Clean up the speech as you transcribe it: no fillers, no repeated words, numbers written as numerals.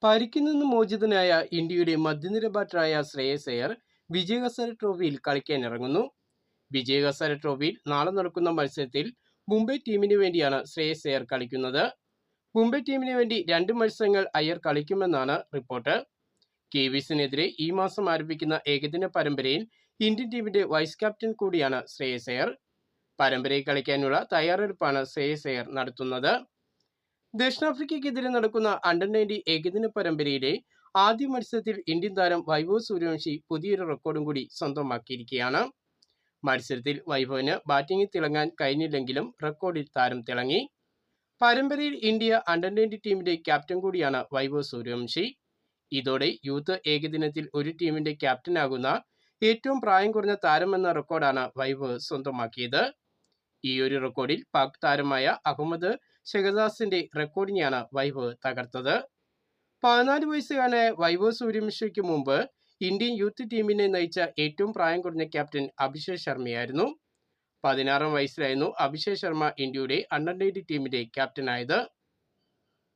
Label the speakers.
Speaker 1: പരിക്കിൽ നിന്ന് മോചിതനായ ഇന്ത്യയുടെ മധ്യനിര ബാറ്ററായ ശ്രേയസ് അയ്യർ വിജയ് ഹസാരെ ട്രോഫിയിൽ കളിക്കാനിറങ്ങുന്നു. വിജയ് ഹസാരെ ട്രോഫിയിൽ നാളെ നടക്കുന്ന മത്സരത്തിൽ മുംബൈ ടീമിന് വേണ്ടിയാണ് ശ്രേയസ് അയ്യർ കളിക്കുന്നത്. മുംബൈ ടീമിന് വേണ്ടി 2 മത്സരങ്ങൾ അയ്യർ കളിക്കുമെന്നാണ് റിപ്പോർട്ട്. കിവീസിനെതിരെ ഈ മാസം ആരംഭിക്കുന്ന ഏകദിന പരമ്പരയിൽ ഇന്ത്യൻ ടീമിന്റെ വൈസ് ക്യാപ്റ്റൻ കൂടിയാണ് ശ്രേയസ് അയ്യർ. പരമ്പരയിൽ കളിക്കാനുള്ള തയ്യാറെടുപ്പാണ് ശ്രേയസ് അയ്യർ നടത്തുന്നത്. ദക്ഷിണാഫ്രിക്കയ്ക്കെതിരെ നടക്കുന്ന അണ്ടർ-19 ഏകദിന പരമ്പരയിലെ ആദ്യ മത്സരത്തിൽ ഇന്ത്യൻ താരം വൈഭവ് സൂര്യവംശി പുതിയൊരു റെക്കോർഡും കൂടി സ്വന്തമാക്കിയിരിക്കുകയാണ്. മത്സരത്തിൽ വൈഭവിന് ബാറ്റിംഗിൽ തിളങ്ങാൻ കഴിഞ്ഞില്ലെങ്കിലും റെക്കോർഡിൽ താരം തിളങ്ങി. പരമ്പരയിൽ ഇന്ത്യ അണ്ടർ-19 ടീമിന്റെ ക്യാപ്റ്റൻ കൂടിയാണ് വൈഭവ് സൂര്യവംശി. ഇതോടെ യൂത്ത് ഏകദിനത്തിൽ ഒരു ടീമിന്റെ ക്യാപ്റ്റനാകുന്ന ഏറ്റവും പ്രായം കുറഞ്ഞ താരമെന്ന റെക്കോർഡാണ് വൈഭവ് സ്വന്തമാക്കിയത്. ഈ ഒരു റെക്കോർഡിൽ പാക് താരമായ അഹമ്മദ് ഷെഹസാദിന്റെ റെക്കോർഡിനെയാണ് വൈഭവ് തകർത്തത്. 14 വയസ്സുകാരനായ വൈഭവ് സൂര്യവംശിക്ക് മുമ്പ് ഇന്ത്യൻ യൂത്ത് ടീമിനെ നയിച്ച ഏറ്റവും പ്രായം കുറഞ്ഞ ക്യാപ്റ്റൻ അഭിഷേക് ശർമ്മയായിരുന്നു. 16 വയസ്സിലായിരുന്നു അഭിഷേക് ശർമ്മ ഇന്ത്യയുടെ അണ്ടർ-19 ടീമിന്റെ ക്യാപ്റ്റനായത്.